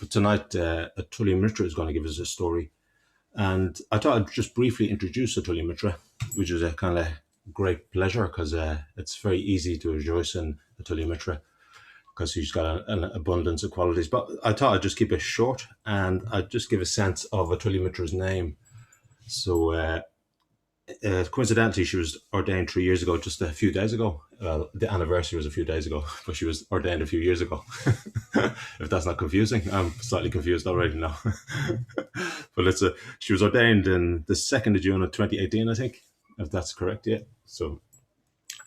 But tonight, Atulyamitra is going to give us a story. And I thought I'd just briefly introduce Atulyamitra, which is a kind of great pleasure because it's very easy to rejoice in Atulyamitra because he's got an abundance of qualities. But I thought I'd just keep it short and I'd just give a sense of Atulyamitra's name. So coincidentally, she was ordained 3 years ago, just a few days ago. Well, the anniversary was a few days ago, but she was ordained a few years ago. If that's not confusing, I'm slightly confused already now. But she was ordained in the 2nd of June of 2018, I think, if that's correct. Yeah. So,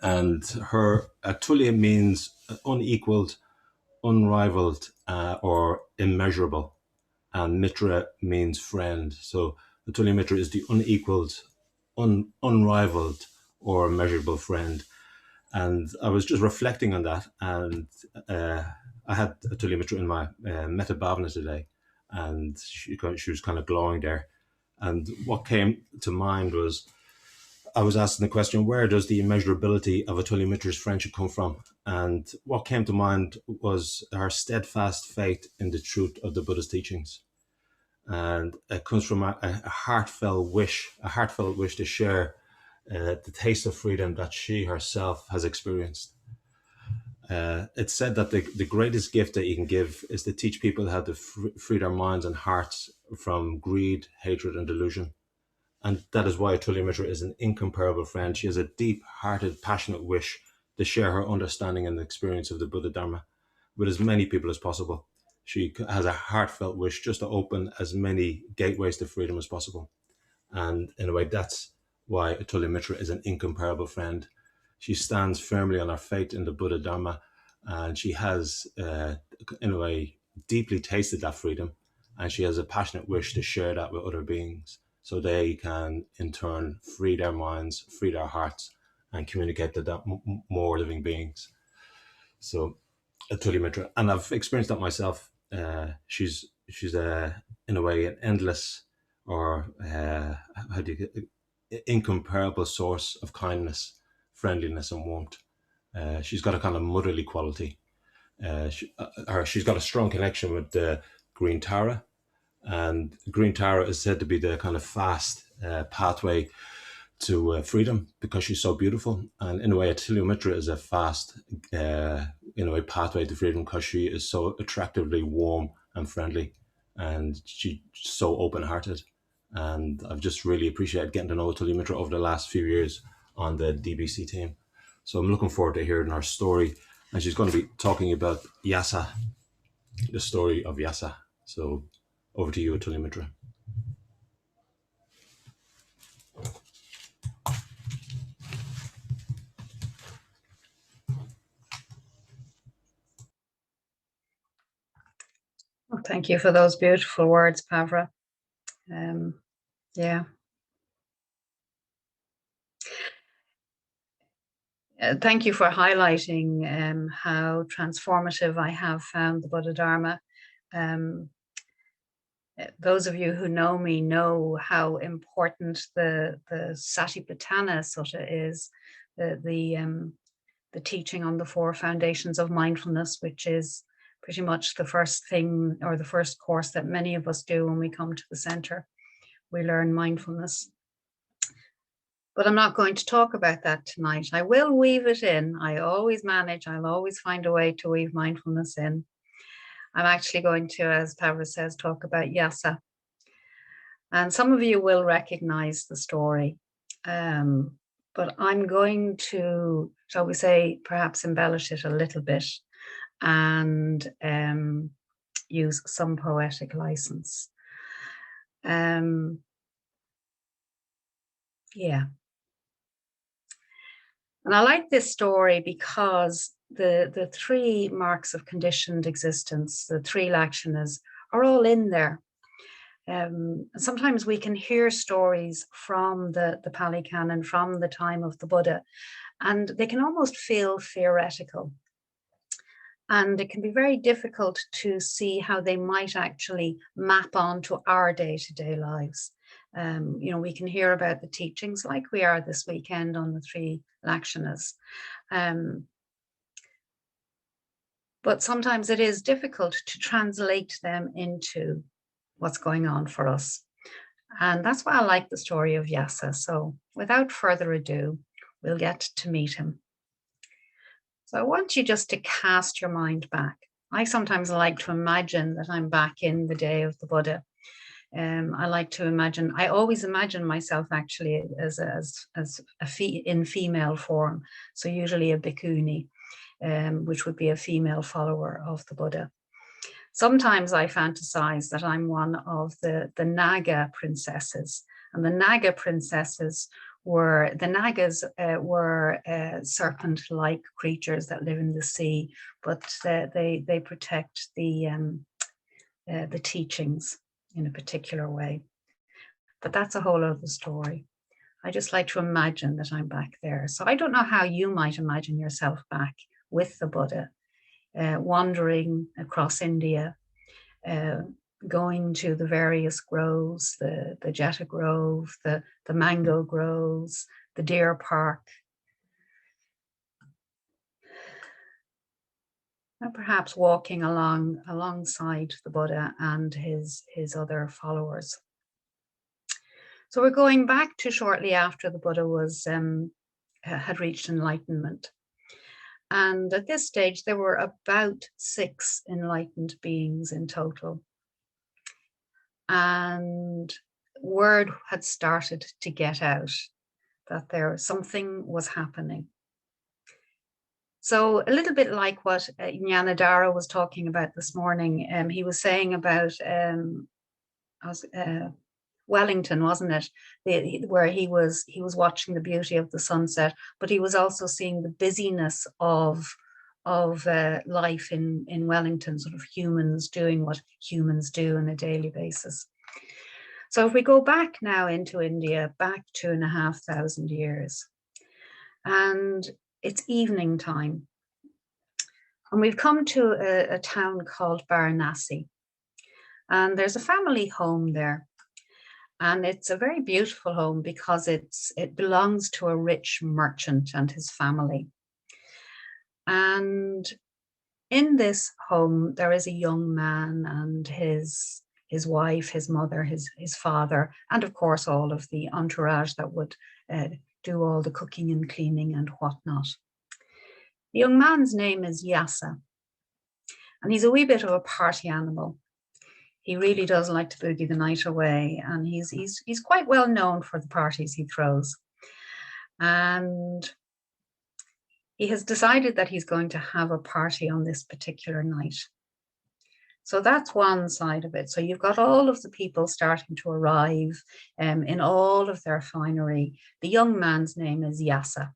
and her Atulya means unequaled, unrivaled, or immeasurable, and Mitra means friend. So Atulyamitra is the unequaled, unrivaled, or measurable friend. And I was just reflecting on that, and I had Atulyamitra in my Metta Bhavana today, and she was kind of glowing there. And what came to mind was, I was asking the question, where does the immeasurability of Atulyamitra's friendship come from? And what came to mind was her steadfast faith in the truth of the Buddha's teachings. And it comes from a heartfelt wish to share the taste of freedom that she herself has experienced. It's said that the greatest gift that you can give is to teach people how to free their minds and hearts from greed, hatred, and delusion. And that is why Atulyamitra is an incomparable friend. She has a deep-hearted, passionate wish to share her understanding and experience of the Buddha Dharma with as many people as possible. She has a heartfelt wish just to open as many gateways to freedom as possible. And in a way, that's why Atulyamitra is an incomparable friend. She stands firmly on her faith in the Buddha Dharma, and she has, in a way, deeply tasted that freedom, and she has a passionate wish to share that with other beings so they can, in turn, free their minds, free their hearts, and communicate to that more living beings. So, Atulyamitra, and I've experienced that myself. She's in a way an endless, or incomparable source of kindness, friendliness, and warmth. She's got a kind of motherly quality. She's got a strong connection with the Green Tara, and Green Tara is said to be the kind of fast pathway to freedom because she's so beautiful. And in a way, Atulyamitra is a fast, in a way, pathway to freedom because she is so attractively warm and friendly, and she's so open-hearted. And I've just really appreciated getting to know Atulyamitra over the last few years on the DBC team. So I'm looking forward to hearing her story. And she's going to be talking about Yasa, the story of Yasa. So over to you, Atulyamitra. Well, thank you for those beautiful words, Pavra. Yeah. Thank you for highlighting how transformative I have found the Buddha Dharma. Those of you who know me know how important the Satipatthana Sutta is, the teaching on the 4 foundations of mindfulness, which is pretty much the first thing or the first course that many of us do when we come to the center. We learn mindfulness. But I'm not going to talk about that tonight. I will weave it in. I'll always find a way to weave mindfulness in. I'm actually going to, as Pavra says, talk about Yasa. And some of you will recognize the story. But I'm going to, shall we say, perhaps embellish it a little bit and use some poetic license. Yeah. And I like this story because the 3 marks of conditioned existence, the 3 lakshanas, are all in there. Sometimes we can hear stories from the Pali Canon from the time of the Buddha, and they can almost feel theoretical. And it can be very difficult to see how they might actually map onto our day-to-day lives. We can hear about the teachings like we are this weekend on the 3 lakshanas. But sometimes it is difficult to translate them into what's going on for us. And that's why I like the story of Yasa. So without further ado, we'll get to meet him. So I want you just to cast your mind back. I sometimes like to imagine that I'm back in the day of the Buddha. I like to imagine, I always imagine myself actually in female form. So usually a bhikkhuni, which would be a female follower of the Buddha. Sometimes I fantasize that I'm one of the Naga princesses, and the Naga princesses the Nagas were serpent-like creatures that live in the sea, but they protect the teachings in a particular way. But that's a whole other story. I just like to imagine that I'm back there. So I don't know how you might imagine yourself back with the Buddha, wandering across India, going to the various groves, the Jeta Grove, the mango groves, the deer park, and perhaps walking alongside the Buddha and his other followers. So we're going back to shortly after the Buddha had reached enlightenment. And at this stage, there were about 6 enlightened beings in total. And word had started to get out that something was happening. So a little bit like what Jnanadhara was talking about this morning, he was saying about Wellington, wasn't it? Where he was watching the beauty of the sunset, but he was also seeing the busyness of life in Wellington, sort of humans doing what humans do on a daily basis. So if we go back now into India, back 2,500 years, and it's evening time, and we've come to a town called Varanasi, and there's a family home there. And it's a very beautiful home because it belongs to a rich merchant and his family. And in this home, there is a young man and his wife, his mother, his father, and of course, all of the entourage that would do all the cooking and cleaning and whatnot. The young man's name is Yasa, and he's a wee bit of a party animal. He really does like to boogie the night away, and he's quite well known for the parties he throws. And he has decided that he's going to have a party on this particular night. So that's one side of it. So you've got all of the people starting to arrive in all of their finery. The young man's name is Yasa,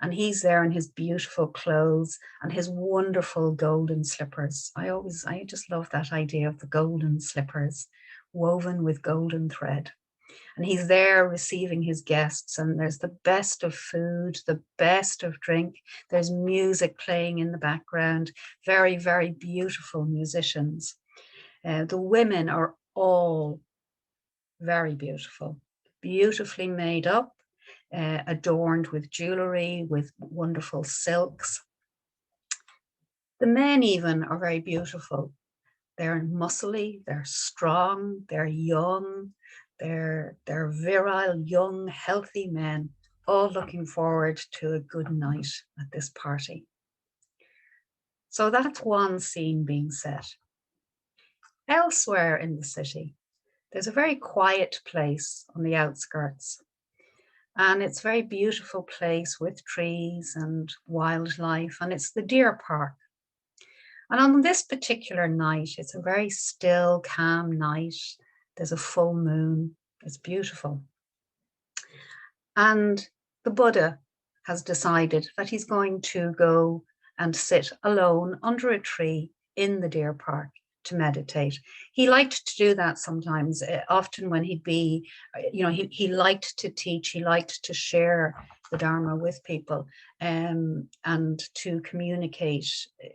and he's there in his beautiful clothes and his wonderful golden slippers. I just love that idea of the golden slippers woven with golden thread. And he's there receiving his guests, and there's the best of food, the best of drink. There's music playing in the background, very, very beautiful musicians. The women are all very beautiful, beautifully made up, adorned with jewelry, with wonderful silks. The men even are very beautiful. They're muscly, they're strong, they're young, they're virile, young, healthy men, all looking forward to a good night at this party. So that's one scene being set. Elsewhere in the city, there's a very quiet place on the outskirts. And it's a very beautiful place with trees and wildlife, and it's the deer park. And on this particular night, it's a very still, calm night. There's a full moon. It's beautiful. And the Buddha has decided that he's going to go and sit alone under a tree in the deer park to meditate. He liked to do that sometimes, often when he'd be, he liked to teach, he liked to share the Dharma with people, and to communicate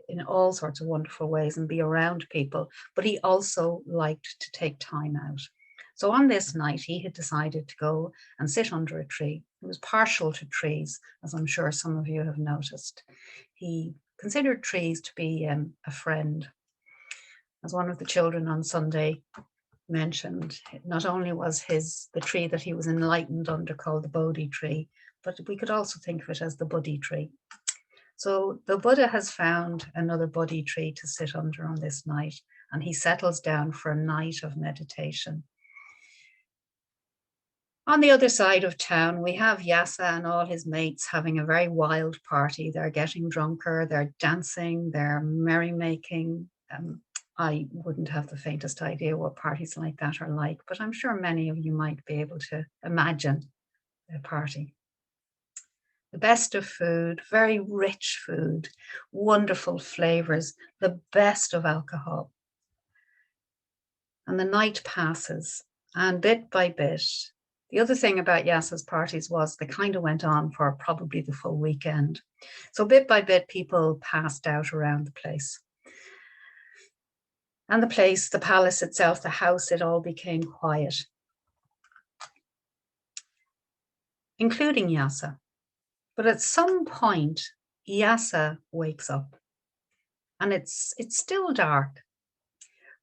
in all sorts of wonderful ways and be around people. But he also liked to take time out. So on this night, he had decided to go and sit under a tree. He was partial to trees, as I'm sure some of you have noticed. He considered trees to be a friend. As one of the children on Sunday mentioned, not only was the tree that he was enlightened under called the Bodhi tree, but we could also think of it as the Bodhi tree. So the Buddha has found another Bodhi tree to sit under on this night, and he settles down for a night of meditation. On the other side of town, we have Yasa and all his mates having a very wild party. They're getting drunker, they're dancing, they're merrymaking. I wouldn't have the faintest idea what parties like that are like, but I'm sure many of you might be able to imagine a party. The best of food, very rich food, wonderful flavors, the best of alcohol. And the night passes, and bit by bit, the other thing about Yasa's parties was they kind of went on for probably the full weekend. So bit by bit, people passed out around the place. And the place, the palace itself, the house, it all became quiet, including Yasa. But at some point, Yasa wakes up, and it's still dark,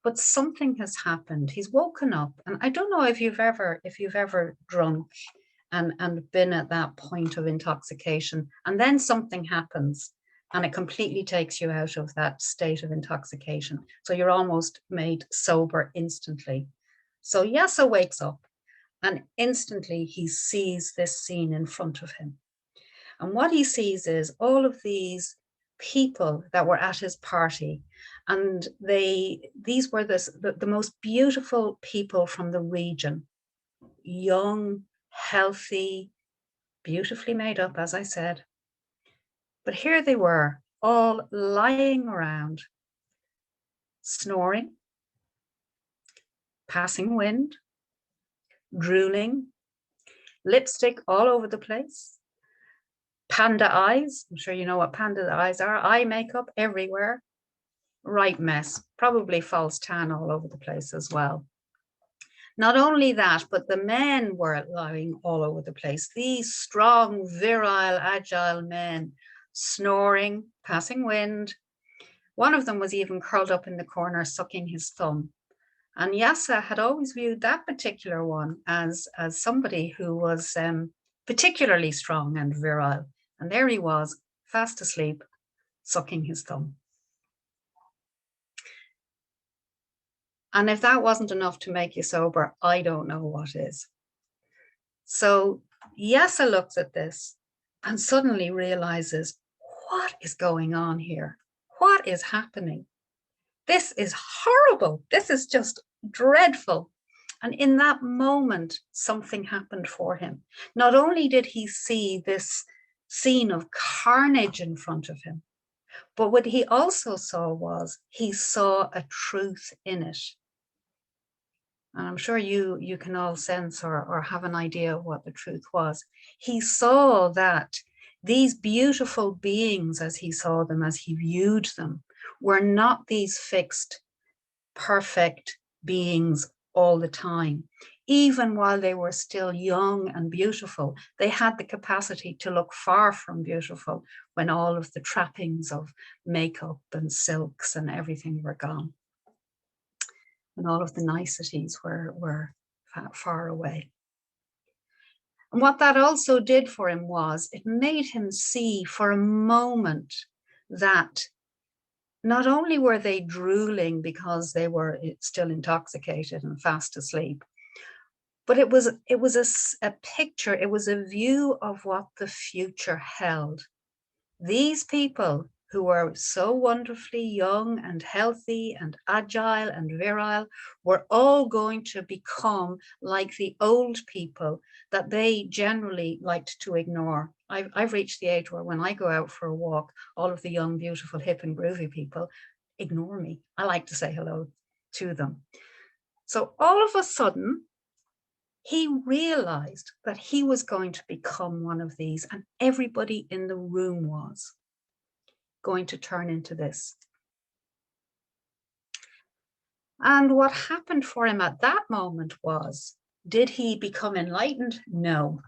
but something has happened. He's woken up, and I don't know if you've ever drunk and been at that point of intoxication, and then something happens and it completely takes you out of that state of intoxication. So you're almost made sober instantly. So Yasa wakes up, and instantly he sees this scene in front of him. And what he sees is all of these people that were at his party, and these were the most beautiful people from the region, young, healthy, beautifully made up, as I said. But here they were, all lying around, snoring, passing wind, drooling, lipstick all over the place, panda eyes. I'm sure you know what panda eyes are. Eye makeup everywhere. Right mess. Probably false tan all over the place as well. Not only that, but the men were lying all over the place. These strong, virile, agile men, snoring, passing wind. One of them was even curled up in the corner, sucking his thumb. And Yasa had always viewed that particular one as somebody who was particularly strong and virile. And there he was, fast asleep, sucking his thumb. And if that wasn't enough to make you sober, I don't know what is. So Yasa looks at this and suddenly realizes, what is going on here? What is happening? This is horrible. This is just dreadful. And in that moment, something happened for him. Not only did he see this scene of carnage in front of him, but what he also saw was he saw a truth in it. And I'm sure you can all sense or have an idea of what the truth was. He saw that these beautiful beings, as he saw them, as he viewed them, were not these fixed, perfect beings all the time. Even while they were still young and beautiful, they had the capacity to look far from beautiful when all of the trappings of makeup and silks and everything were gone. And all of the niceties were far away. And what that also did for him was it made him see for a moment that not only were they drooling because they were still intoxicated and fast asleep, but it was a picture, it was a view of what the future held. These people who were so wonderfully young and healthy and agile and virile were all going to become like the old people that they generally liked to ignore. I've reached the age where when I go out for a walk, all of the young, beautiful, hip and groovy people ignore me. I like to say hello to them. So all of a sudden, he realized that he was going to become one of these, and everybody in the room was going to turn into this. And what happened for him at that moment was, did he become enlightened? No.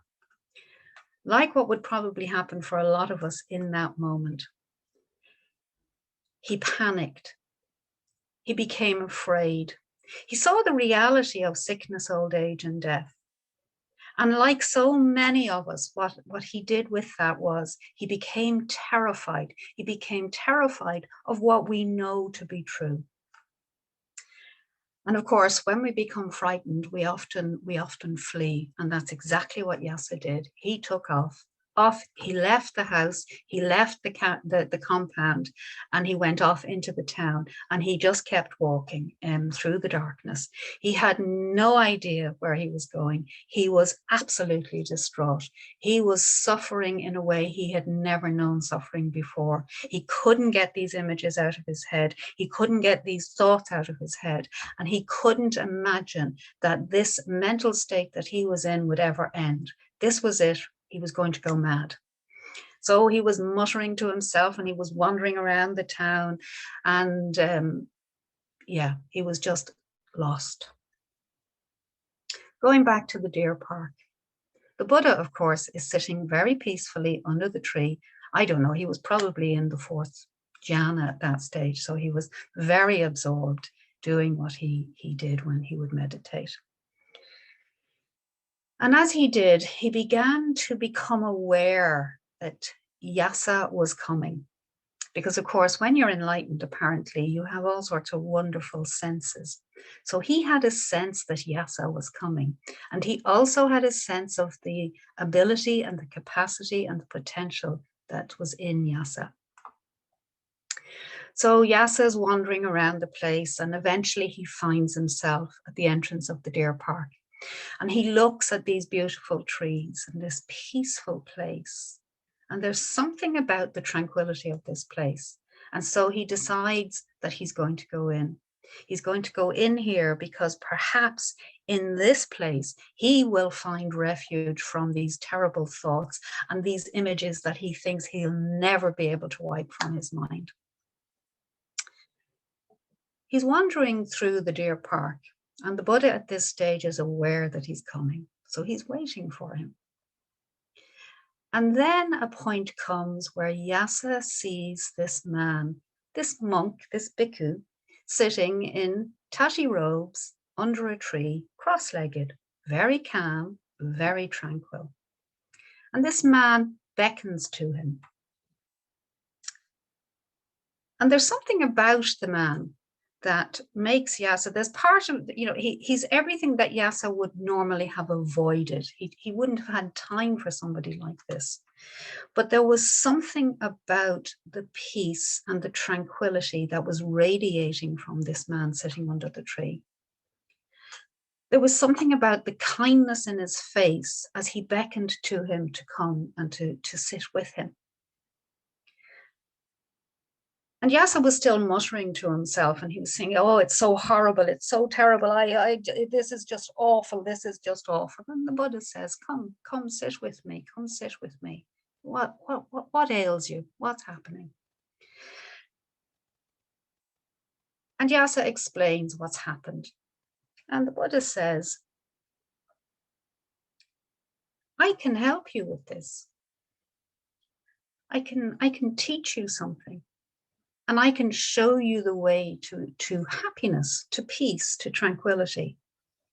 Like what would probably happen for a lot of us in that moment. He panicked. He became afraid. He saw the reality of sickness, old age, and death. And like so many of us, what he did with that was he became terrified. He became terrified of what we know to be true. And of course, when we become frightened, we often flee. And that's exactly what Yasa did. He took off. He left the house, he left the compound, and he went off into the town, and he just kept walking through the darkness. He had no idea where he was going. He was absolutely distraught. He was suffering in a way he had never known suffering before. He couldn't get these images out of his head. He couldn't get these thoughts out of his head, and he couldn't imagine that this mental state that he was in would ever end. This was it. He was going to go mad. So he was muttering to himself, and he was wandering around the town, and he was just lost. Going back to the deer park, the Buddha, of course, is sitting very peacefully under the tree. I don't know, he was probably in the fourth jhana at that stage, so he was very absorbed doing what he did when he would meditate. And as he did, he began to become aware that Yasa was coming. Because, of course, when you're enlightened, apparently, you have all sorts of wonderful senses. So he had a sense that Yasa was coming. And he also had a sense of the ability and the capacity and the potential that was in Yasa. So Yasa is wandering around the place, and eventually he finds himself at the entrance of the deer park. And he looks at these beautiful trees and this peaceful place. And there's something about the tranquility of this place. And so he decides that he's going to go in. He's going to go in here because perhaps in this place, he will find refuge from these terrible thoughts and these images that he thinks he'll never be able to wipe from his mind. He's wandering through the deer park, and the Buddha at this stage is aware that he's coming. So he's waiting for him. And then a point comes where Yasa sees this man, this monk, this bhikkhu, sitting in tatty robes under a tree, cross-legged, very calm, very tranquil. And this man beckons to him. And there's something about the man that makes Yasa, there's part of, he's everything that Yasa would normally have avoided. He wouldn't have had time for somebody like this. But there was something about the peace and the tranquility that was radiating from this man sitting under the tree. There was something about the kindness in his face as he beckoned to him to come and to sit with him. And Yasa was still muttering to himself, and he was saying, "Oh, it's so horrible. It's so terrible. This is just awful. This is just awful." And the Buddha says, come sit with me. Come sit with me. What ails you? What's happening? And Yasa explains what's happened. And the Buddha says, "I can help you with this. I can teach you something. And I can show you the way to happiness, to peace, to tranquility,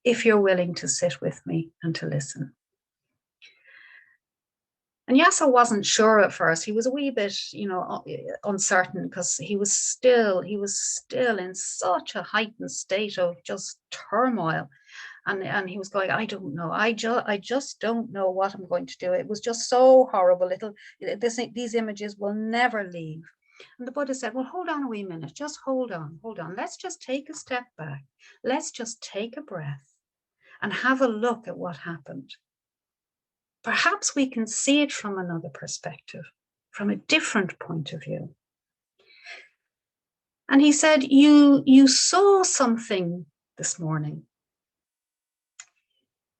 if you're willing to sit with me and to listen." And Yasa wasn't sure at first. He was a wee bit, uncertain, because he was still in such a heightened state of just turmoil. And he was going, "I don't know. I just don't know what I'm going to do. It was just so horrible. These images will never leave." And the Buddha said, "Well, hold on a wee minute. Just hold on. Let's just take a step back. Let's just take a breath and have a look at what happened. Perhaps we can see it from another perspective, from a different point of view." And he said, you saw something this morning.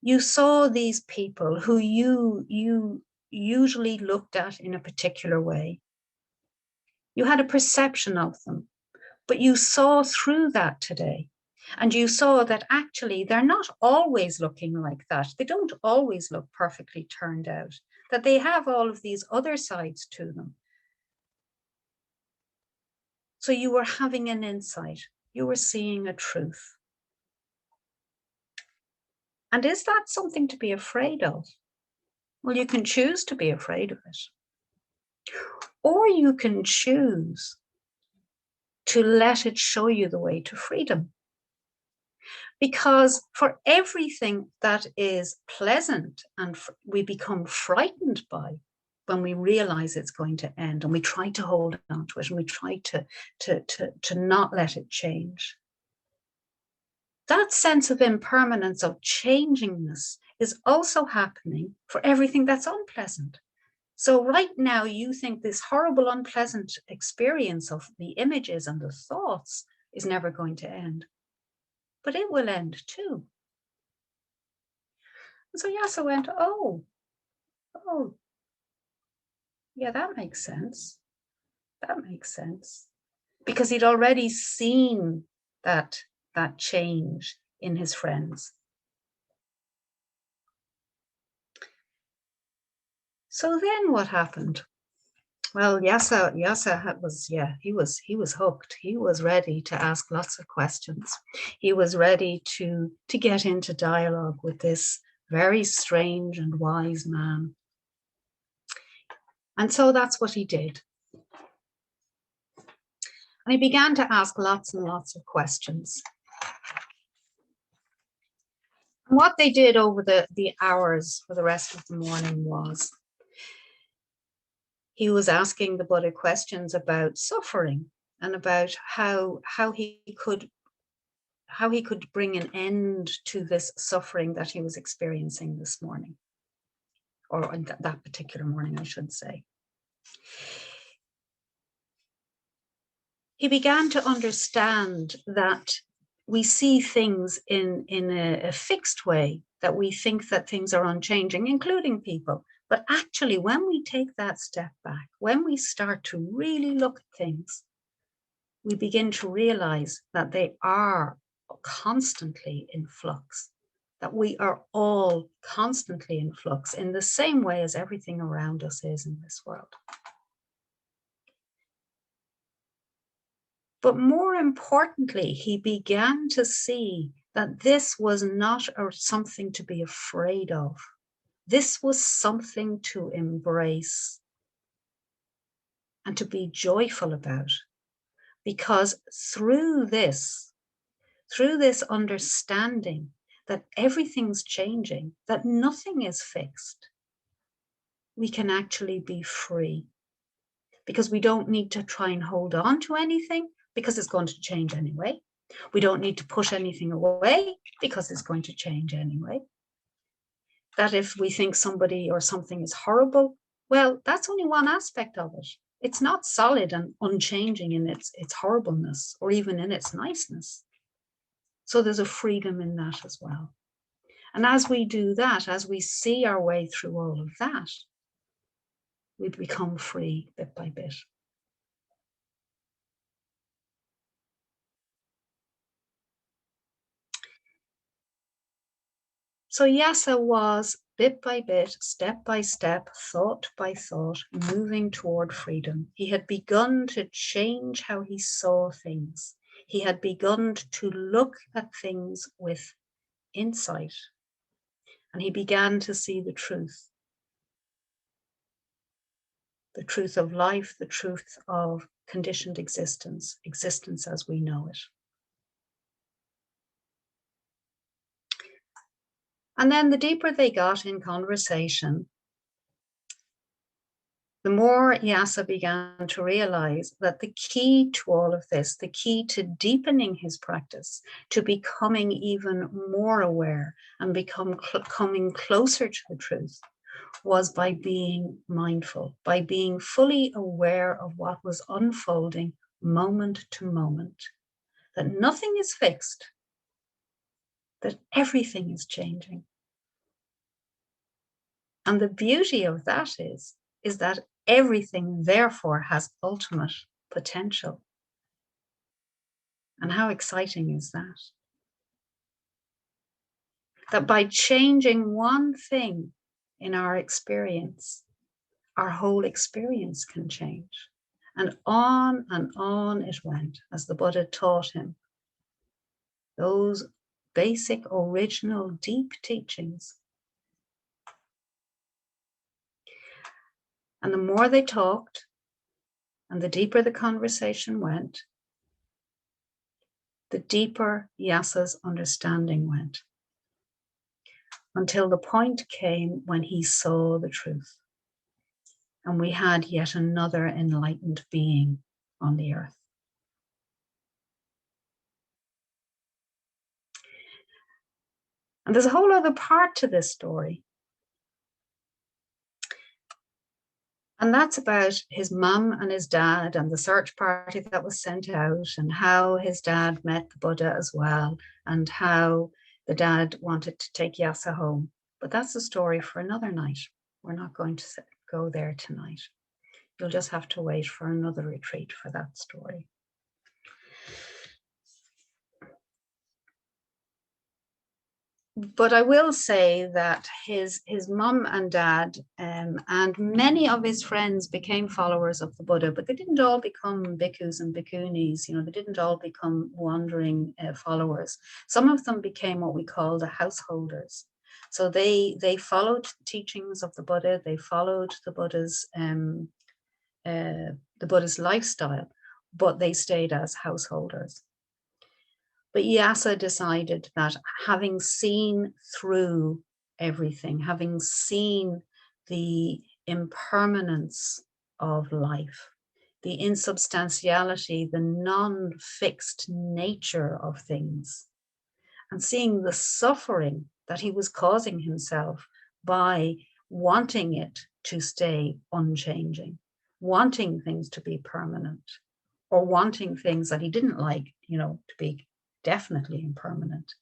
You saw these people who you usually looked at in a particular way. You had a perception of them, but you saw through that today. And you saw that actually they're not always looking like that. They don't always look perfectly turned out, that they have all of these other sides to them. So you were having an insight. You were seeing a truth. And is that something to be afraid of? Well, you can choose to be afraid of it. Or you can choose to let it show you the way to freedom. Because for everything that is pleasant and we become frightened by, when we realize it's going to end and we try to hold on to it and we try to not let it change, that sense of impermanence, of changingness, is also happening for everything that's unpleasant. So right now you think this horrible, unpleasant experience of the images and the thoughts is never going to end, but it will end too. And so Yasa went, oh, yeah, that makes sense. That makes sense. Because he'd already seen that change in his friends. So then what happened? Well, Yasa he was hooked. He was ready to ask lots of questions. He was ready to get into dialogue with this very strange and wise man. And so that's what he did. And he began to ask lots and lots of questions. And what they did over the hours for the rest of the morning was he was asking the Buddha questions about suffering and about how he could bring an end to this suffering that he was experiencing this morning, or that particular morning, I should say. He began to understand that we see things in a fixed way, that we think that things are unchanging, including people. But actually, when we take that step back, when we start to really look at things, we begin to realize that they are constantly in flux, that we are all constantly in flux in the same way as everything around us is in this world. But more importantly, he began to see that this was not something to be afraid of. This was something to embrace and to be joyful about. Because through this understanding that everything's changing, that nothing is fixed, we can actually be free. Because we don't need to try and hold on to anything, because it's going to change anyway. We don't need to push anything away, because it's going to change anyway. That if we think somebody or something is horrible, well, that's only one aspect of it. It's not solid and unchanging in its horribleness or even in its niceness. So there's a freedom in that as well. And as we do that, as we see our way through all of that, we become free bit by bit. So Yasa was bit by bit, step by step, thought by thought, moving toward freedom. He had begun to change how he saw things. He had begun to look at things with insight. And he began to see the truth of life, the truth of conditioned existence, existence as we know it. And then the deeper they got in conversation, the more Yasa began to realize that the key to all of this, the key to deepening his practice, to becoming even more aware and coming closer to the truth, was by being mindful, by being fully aware of what was unfolding moment to moment, that nothing is fixed, that everything is changing. And the beauty of that is that everything therefore has ultimate potential. And how exciting is that? That by changing one thing in our experience, our whole experience can change. And on it went as the Buddha taught him those basic, original, deep teachings. And the more they talked and the deeper the conversation went, the deeper Yasa's understanding went, until the point came when he saw the truth. And we had yet another enlightened being on the earth. And there's a whole other part to this story. And that's about his mum and his dad and the search party that was sent out, and how his dad met the Buddha as well, and how the dad wanted to take Yasa home. But that's a story for another night. We're not going to go there tonight. You'll just have to wait for another retreat for that story. But I will say that his mum and dad and many of his friends became followers of the Buddha, but they didn't all become bhikkhus and bhikkhunis. They didn't all become wandering followers. Some of them became what we call the householders. So they followed teachings of the Buddha. They followed the Buddha's lifestyle, but they stayed as householders. But Yasa decided that, having seen through everything, having seen the impermanence of life, the insubstantiality, the non-fixed nature of things, and seeing the suffering that he was causing himself by wanting it to stay unchanging, wanting things to be permanent, or wanting things that he didn't like, to be definitely impermanent.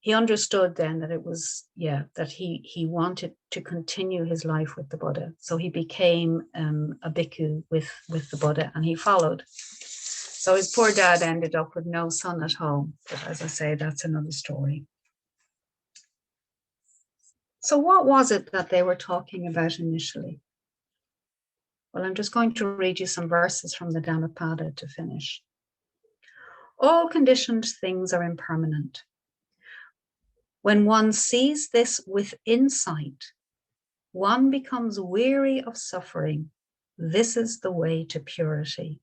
He understood then that it was, that he wanted to continue his life with the Buddha. So he became a bhikkhu with the Buddha, and he followed. So his poor dad ended up with no son at home. But as I say, that's another story. So what was it that they were talking about initially? Well, I'm just going to read you some verses from the Dhammapada to finish. All conditioned things are impermanent. When one sees this with insight, one becomes weary of suffering. This is the way to purity.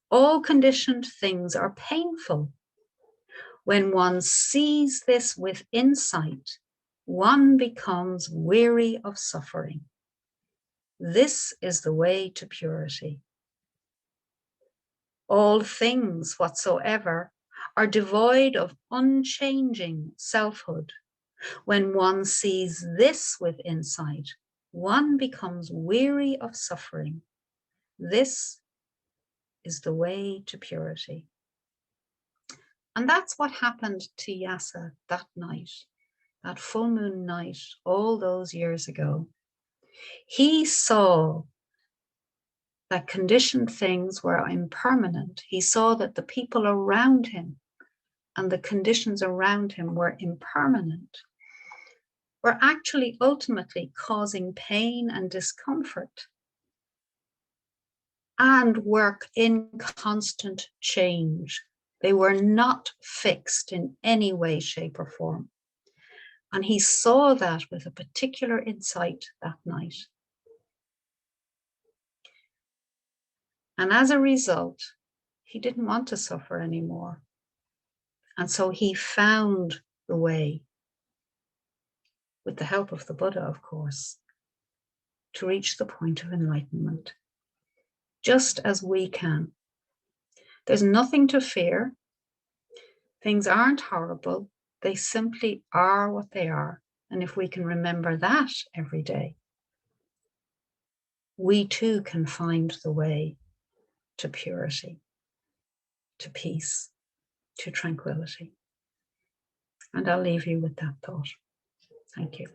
All conditioned things are painful. When one sees this with insight, one becomes weary of suffering. This is the way to purity. All things whatsoever are devoid of unchanging selfhood. When one sees this with insight, one becomes weary of suffering. This is the way to purity. And that's what happened to Yasa that night, that full moon night, all those years ago. He saw that conditioned things were impermanent. He saw that the people around him and the conditions around him were impermanent, were actually ultimately causing pain and discomfort, and work in constant change. They were not fixed in any way, shape, or form. And he saw that with a particular insight that night. And as a result, he didn't want to suffer anymore. And so he found the way, with the help of the Buddha, of course, to reach the point of enlightenment, just as we can. There's nothing to fear. Things aren't horrible. They simply are what they are. And if we can remember that every day, we too can find the way to purity, to peace, to tranquility. And I'll leave you with that thought. Thank you.